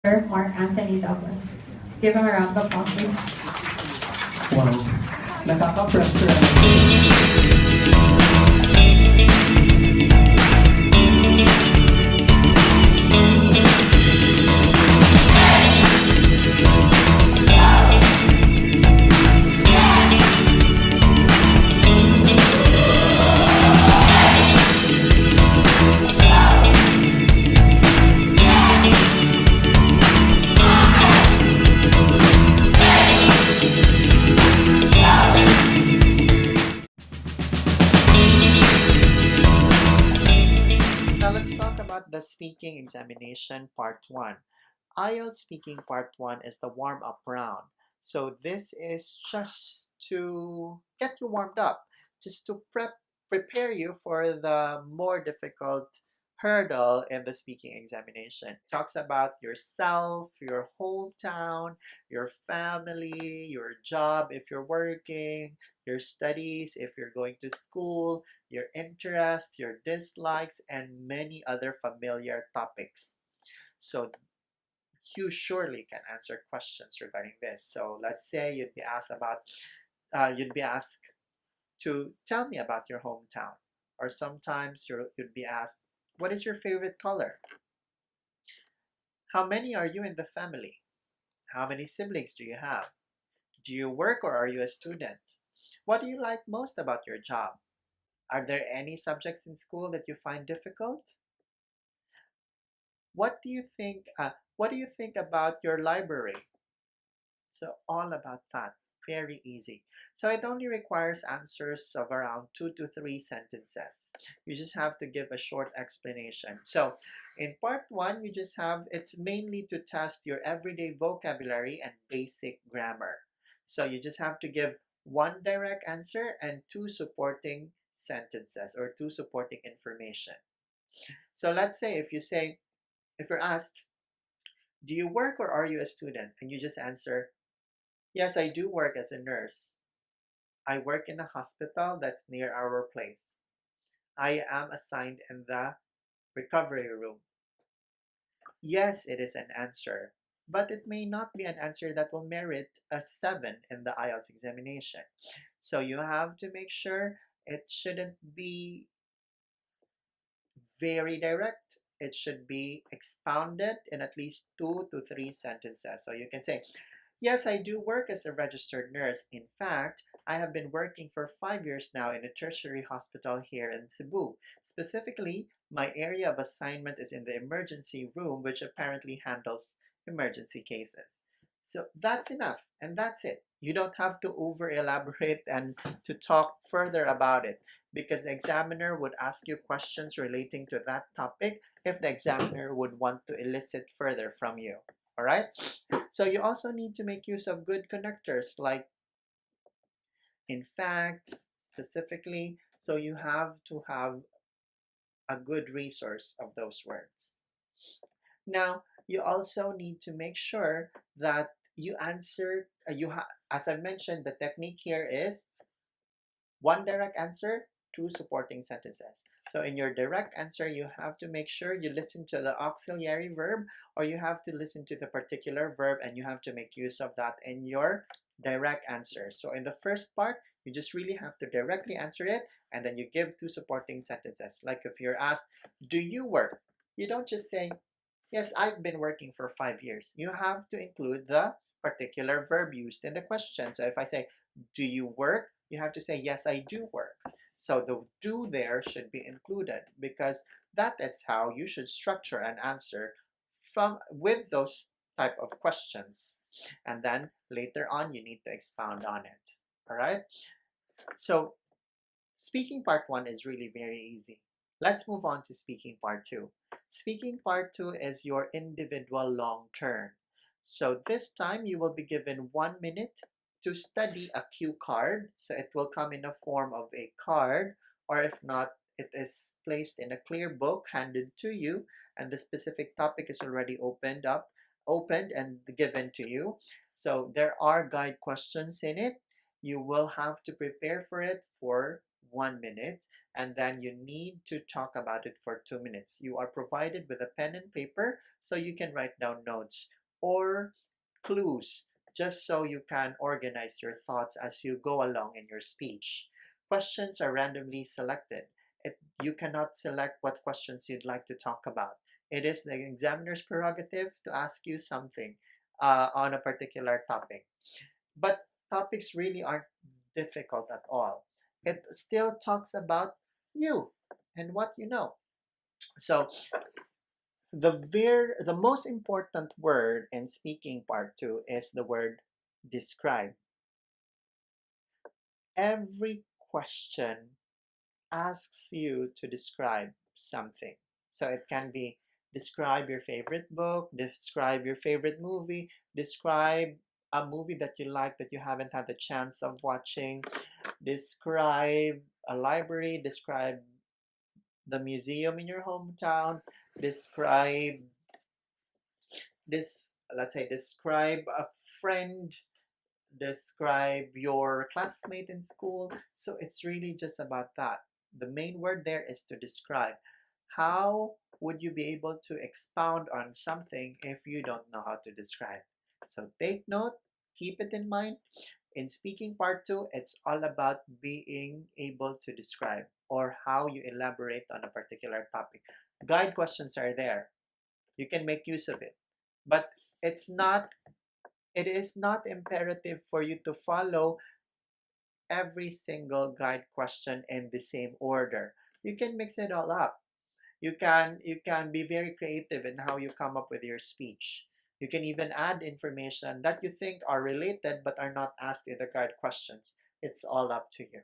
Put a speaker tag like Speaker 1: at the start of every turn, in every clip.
Speaker 1: Mark Anthony Douglas. Give him a round of applause, please.
Speaker 2: Wow. Nakaka-pressure.
Speaker 3: Now let's talk about the speaking examination part 1. IELTS speaking part 1 is the warm-up round. So this is just to get you warmed up, just to prepare you for the more difficult hurdle in the speaking examination. It talks about yourself, your hometown, your family, your job if you're working, your studies if you're going to school, your interests, your dislikes, and many other familiar topics. So you surely can answer questions regarding this. So let's say you'd be asked to tell me about your hometown, or sometimes you'd be asked, what is your favorite color? How many are you in the family? How many siblings do you have? Do you work or are you a student? What do you like most about your job? Are there any subjects in school that you find difficult? What do you think? What do you think about your library? So all about that. Very easy. So it only requires answers of around 2 to 3 sentences. You just have to give a short explanation. So in part 1, it's mainly to test your everyday vocabulary and basic grammar. So you just have to give one direct answer and 2 supporting sentences or 2 supporting information. So let's say if you're asked, do you work or are you a student? And you just answer, yes, I do work as a nurse. I work in a hospital that's near our place. I am assigned in the recovery room. Yes, it is an answer, but it may not be an answer that will merit a 7 in the IELTS examination. So you have to make sure it shouldn't be very direct. It should be expounded in at least 2 to 3 sentences. So you can say, yes, I do work as a registered nurse. In fact, I have been working for 5 years now in a tertiary hospital here in Cebu. Specifically, my area of assignment is in the emergency room, which apparently handles emergency cases. So that's enough, and that's it. You don't have to over elaborate and to talk further about it, because the examiner would ask you questions relating to that topic if the examiner would want to elicit further from you. All right? So you also need to make use of good connectors like in fact, specifically. So you have to have a good resource of those words. Now, you also need to make sure that you answer, as I mentioned, the technique here is one direct answer, 2 supporting sentences. So in your direct answer, you have to make sure you listen to the auxiliary verb, or you have to listen to the particular verb, and you have to make use of that in your direct answer. So in the first part, you just really have to directly answer it, and then you give 2 supporting sentences. Like if you're asked, do you work? You don't just say, yes, I've been working for 5 years. You have to include the particular verb used in the question. So if I say, do you work? You have to say, yes, I do work. So the do there should be included, because that is how you should structure an answer with those type of questions. And then later on, you need to expound on it. All right? So speaking part 1 is really very easy. Let's move on to speaking part 2. Speaking part 2 is your individual long turn. So this time you will be given 1 minute to study a cue card. So it will come in a form of a card, or if not, it is placed in a clear book handed to you, and the specific topic is already opened and given to you. So there are guide questions in it. You will have to prepare for it for 1 minute, and then you need to talk about it for 2 minutes. You are provided with a pen and paper so you can write down notes or clues just so you can organize your thoughts as you go along in your speech. Questions are randomly selected. You cannot select what questions you'd like to talk about. It is the examiner's prerogative to ask you something on a particular topic. But topics really aren't difficult at all. It still talks about you and what you know. So the most important word in speaking part 2 is the word describe. Every question asks you to describe something. So it can be describe your favorite book, describe your favorite movie, describe a movie that you like that you haven't had the chance of watching, describe a library, describe the museum in your hometown, describe let's say describe a friend, describe your classmate in school. So it's really just about that. The main word there is to describe. How would you be able to expound on something if you don't know how to describe? So take note, keep it in mind. In speaking part 2, it's all about being able to describe or how you elaborate on a particular topic. Guide questions are there. You can make use of it. But it is not imperative for you to follow every single guide question in the same order. You can mix it all up. You can be very creative in how you come up with your speech. You can even add information that you think are related but are not asked in the guide questions. It's all up to you.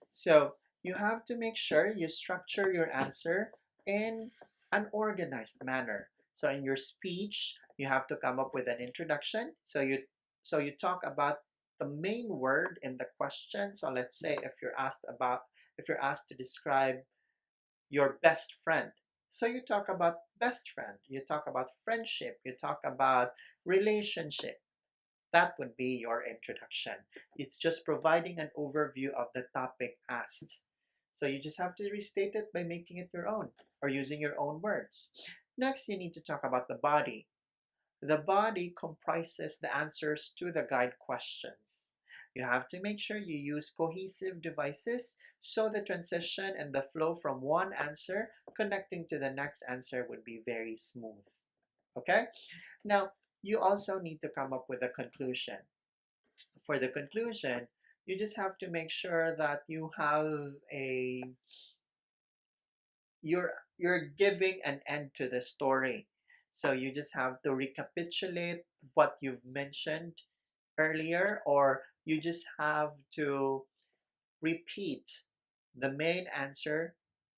Speaker 3: So you have to make sure you structure your answer in an organized manner. So in your speech, you have to come up with an introduction. So you talk about the main word in the question. So let's say if you're asked to describe your best friend. So you talk about best friend, you talk about friendship, you talk about relationship. That would be your introduction. It's just providing an overview of the topic asked. So you just have to restate it by making it your own or using your own words. Next, you need to talk about the body. The body comprises the answers to the guide questions. You have to make sure you use cohesive devices so the transition and the flow from one answer connecting to the next answer would be very smooth. Okay? Now, you also need to come up with a conclusion. For the conclusion, you just have to make sure that you have you're giving an end to the story. So you just have to recapitulate what you've mentioned earlier, or you just have to repeat the main answer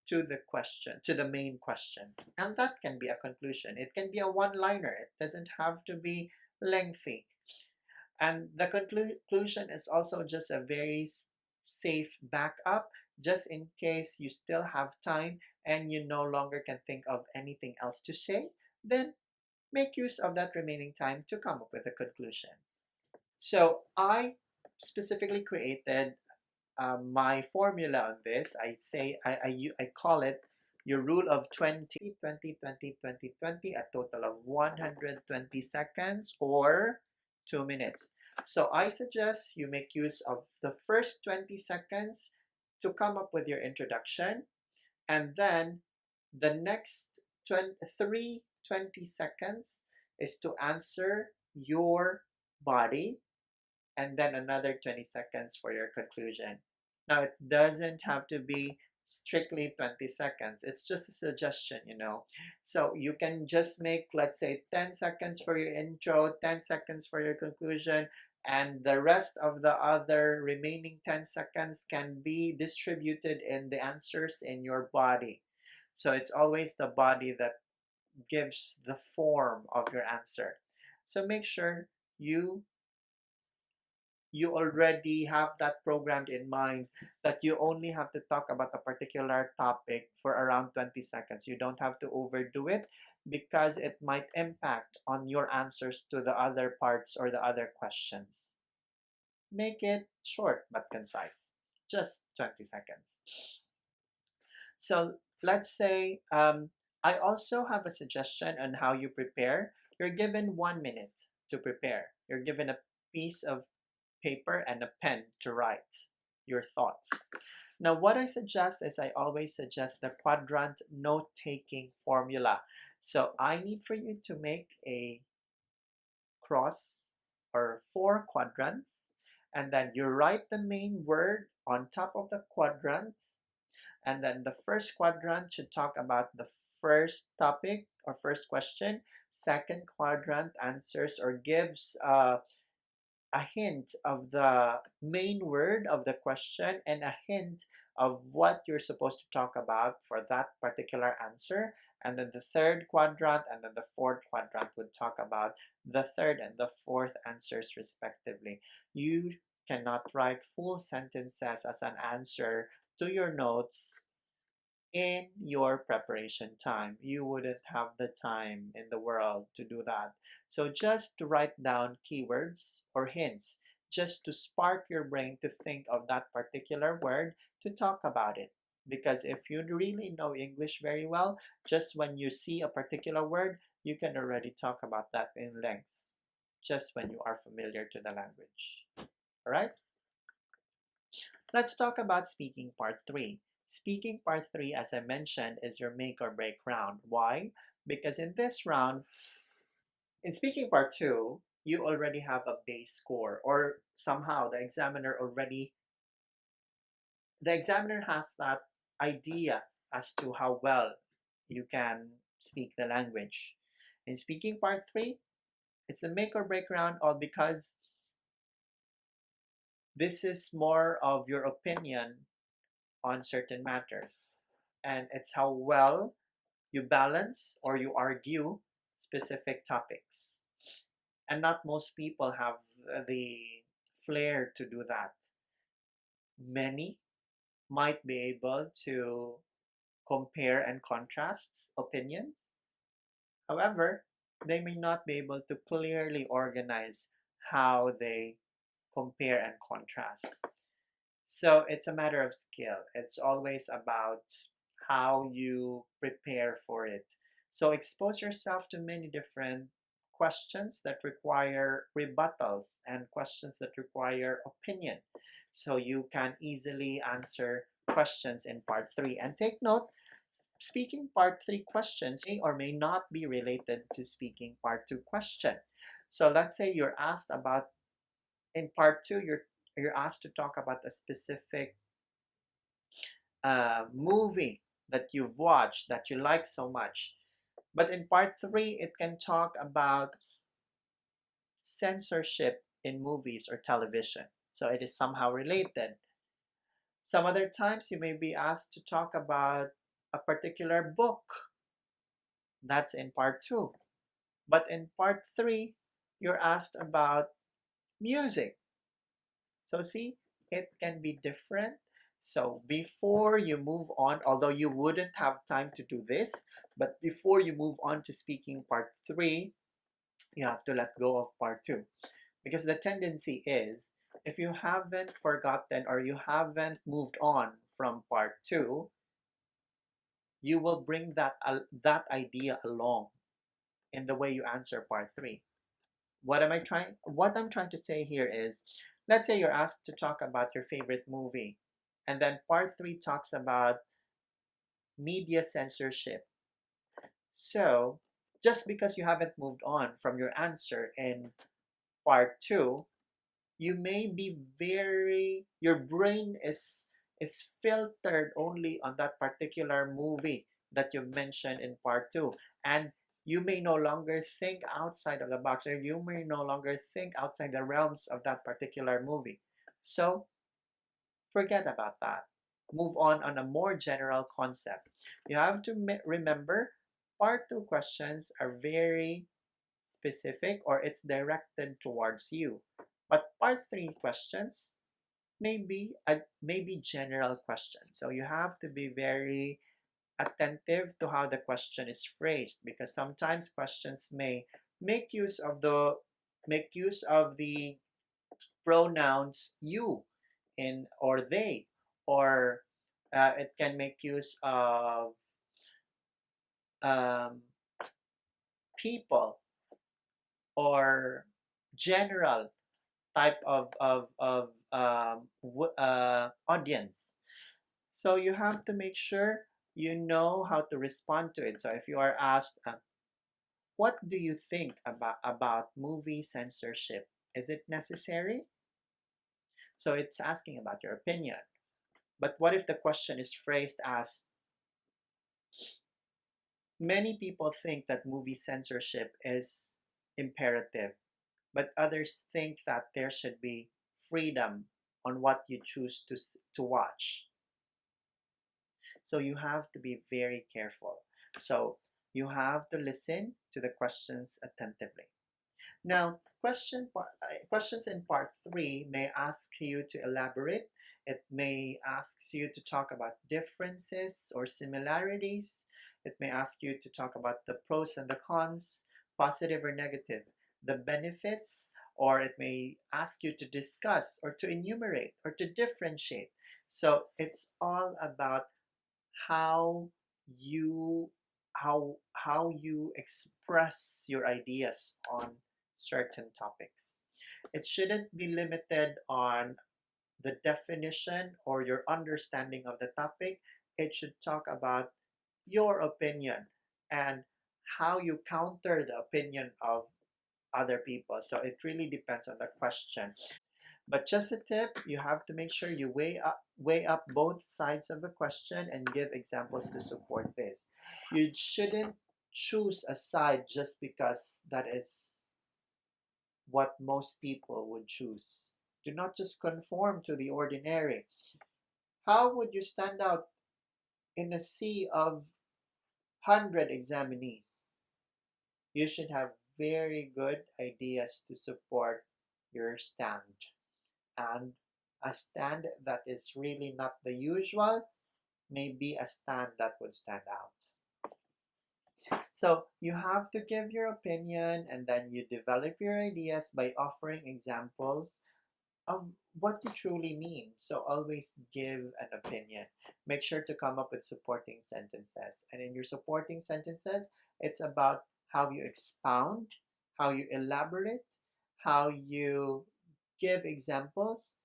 Speaker 3: to the main question. And that can be a conclusion. It can be a one-liner. It doesn't have to be lengthy. And the conclusion is also just a very safe backup, just in case you still have time and you no longer can think of anything else to say, then make use of that remaining time to come up with a conclusion. So I specifically created my formula on this. I call it your rule of 20, 20, 20, 20, 20, a total of 120 seconds or 2 minutes. So I suggest you make use of the first 20 seconds to come up with your introduction, and then the next 20 seconds is to answer your body, and then another 20 seconds for your conclusion. Now, it doesn't have to be strictly 20 seconds. It's just a suggestion, So you can just make, let's say, 10 seconds for your intro, 10 seconds for your conclusion, and the rest of the other remaining 10 seconds can be distributed in the answers in your body. So it's always the body that gives the form of your answer. So make sure you already have that programmed in mind, that you only have to talk about a particular topic for around 20 seconds. You don't have to overdo it because it might impact on your answers to the other parts or the other questions. Make it short but concise. Just 20 seconds. So let's say I also have a suggestion on how you prepare. You're given 1 minute to prepare. You're given a piece of paper and a pen to write your thoughts. Now, what I suggest is I always suggest the quadrant note-taking formula. So I need for you to make a cross or 4 quadrants, and then you write the main word on top of the quadrant, and then the first quadrant should talk about the first topic or first question. Second quadrant answers or gives a hint of the main word of the question and a hint of what you're supposed to talk about for that particular answer. And then the third quadrant and then the fourth quadrant would talk about the third and the fourth answers respectively. You cannot write full sentences as an answer to your notes in your preparation time. You wouldn't have the time in the world to do that. So just to write down keywords or hints, just to spark your brain to think of that particular word to talk about it. Because if you really know English very well, just when you see a particular word, you can already talk about that in length, just when you are familiar to the language. All right? Let's talk about speaking part 3. Speaking part 3, as I mentioned, is your make or break round. Why? Because in this round, in speaking part 2, you already have a base score, or somehow the examiner has that idea as to how well you can speak the language. In speaking part 3, it's the make or break round, all because this is more of your opinion on certain matters, and it's how well you balance or you argue specific topics. And not most people have the flair to do that. Many might be able to compare and contrast opinions. However, they may not be able to clearly organize how they compare and contrast. So it's a matter of skill. It's always about how you prepare for it. So expose yourself to many different questions that require rebuttals and questions that require opinion. So you can easily answer questions in part 3. And take note, speaking part 3 questions may or may not be related to speaking part 2 question. So let's say you're asked about, in part 2, you're asked to talk about a specific movie that you've watched that you like so much. But in part 3, it can talk about censorship in movies or television. So it is somehow related. Some other times you may be asked to talk about a particular book. That's in part 2. But in part 3, you're asked about music. So see, it can be different. So before you move on, although you wouldn't have time to do this, but before you move on to speaking part 3, you have to let go of part 2. Because the tendency is, if you haven't forgotten or you haven't moved on from part 2, you will bring that idea along in the way you answer part 3. What I'm trying to say here is, let's say you're asked to talk about your favorite movie, and then part 3 talks about media censorship. So just because you haven't moved on from your answer in part 2, you may be your brain is filtered only on that particular movie that you've mentioned in part 2, and you may no longer think outside of the box, or you may no longer think outside the realms of that particular movie. So forget about that. Move on a more general concept. You have to remember, part 2 questions are very specific, or it's directed towards you. But part 3 questions may be general questions. So you have to be very attentive to how the question is phrased, because sometimes questions may make use of the pronouns you in or they, or it can make use of um, people or general type of audience. So you have to make sure you know how to respond to it. So if you are asked, what do you think about movie censorship? Is it necessary? So it's asking about your opinion. But what if the question is phrased as, many people think that movie censorship is imperative, but others think that there should be freedom on what you choose to watch. So you have to be very careful. So you have to listen to the questions attentively. Now, questions in part 3 may ask you to elaborate. It may ask you to talk about differences or similarities. It may ask you to talk about the pros and the cons, positive or negative, the benefits, or it may ask you to discuss or to enumerate or to differentiate. So it's all about how you how you express your ideas on certain topics. It shouldn't be limited on the definition or your understanding of the topic. It should talk about your opinion and how you counter the opinion of other people. So it really depends on the question. But just a tip, you have to make sure you weigh up both sides of the question and give examples to support this. You shouldn't choose a side just because that is what most people would choose. Do not just conform to the ordinary. How would you stand out in a sea of 100 examinees? You should have very good ideas to support your stand. And a stand that is really not the usual may be a stand that would stand out. So you have to give your opinion and then you develop your ideas by offering examples of what you truly mean. So always give an opinion. Make sure to come up with supporting sentences. And in your supporting sentences, it's about how you expound, how you elaborate, how you give examples.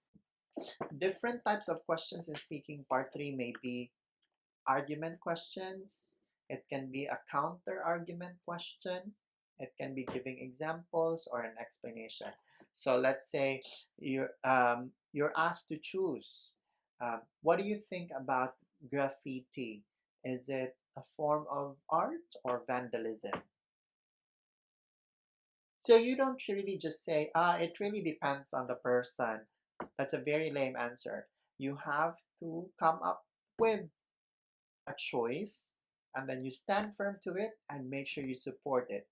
Speaker 3: Different types of questions in speaking part 3 may be argument questions. It can be a counter argument question. It can be giving examples or an explanation. So let's say you're asked to choose. What do you think about graffiti? Is it a form of art or vandalism? So you don't really just say, it really depends on the person. That's a very lame answer. You have to come up with a choice and then you stand firm to it and make sure you support it.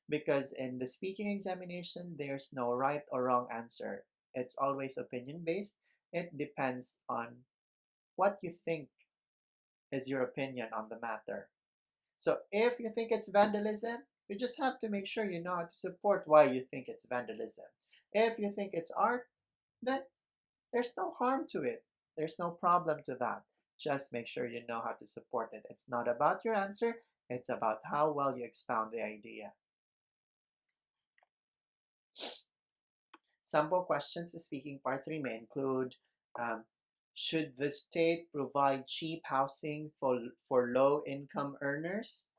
Speaker 3: Because in the speaking examination, there's no right or wrong answer. It's always opinion based. It depends on what you think is your opinion on the matter. So if you think it's vandalism, you just have to make sure you know how to support why you think it's vandalism. If you think it's art, then there's no harm to it. There's no problem to that. Just make sure you know how to support it. It's not about your answer, it's about how well you expound the idea. Sample questions to speaking part 3 may include, should the state provide cheap housing for low-income earners?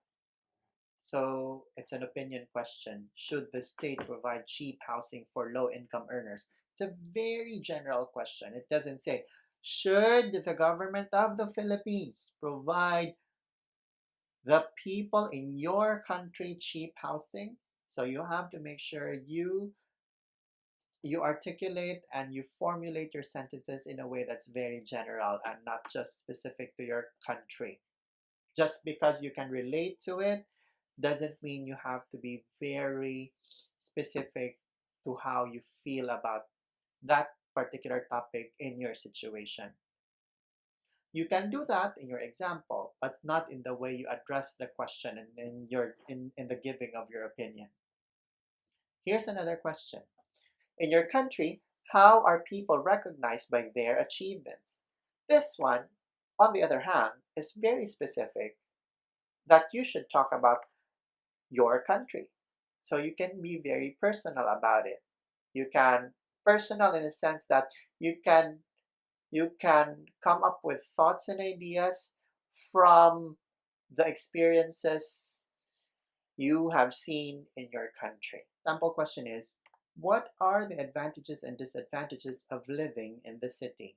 Speaker 3: So it's an opinion question. Should the state provide cheap housing for low-income earners? It's a very general question. It doesn't say, should the government of the Philippines provide the people in your country cheap housing? So you have to make sure you articulate and you formulate your sentences in a way that's very general and not just specific to your country. Just because you can relate to it doesn't mean you have to be very specific to how you feel about that particular topic in your situation. You can do that in your example, but not in the way you address the question and in the giving of your opinion. Here's another question. In your country, how are people recognized by their achievements? This one, on the other hand, is very specific that you should talk about your country. So you can be very personal about it. You can personal in a sense that you can come up with thoughts and ideas from the experiences you have seen in your country. Sample question is, what are the advantages and disadvantages of living in the city?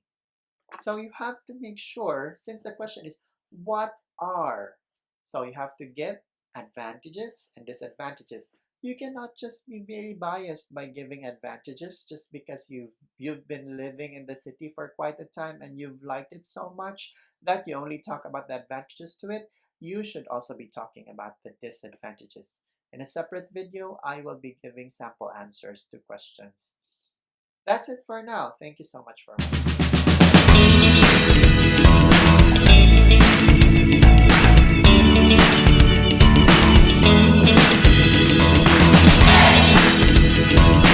Speaker 3: So you have to make sure, since the question is, what are? So you have to give advantages and disadvantages. You cannot just be very biased by giving advantages just because you've been living in the city for quite a time and you've liked it so much that you only talk about the advantages to it. You should also be talking about the disadvantages. In a separate video, I will be giving sample answers to questions. That's it for now. Thank you so much for watching.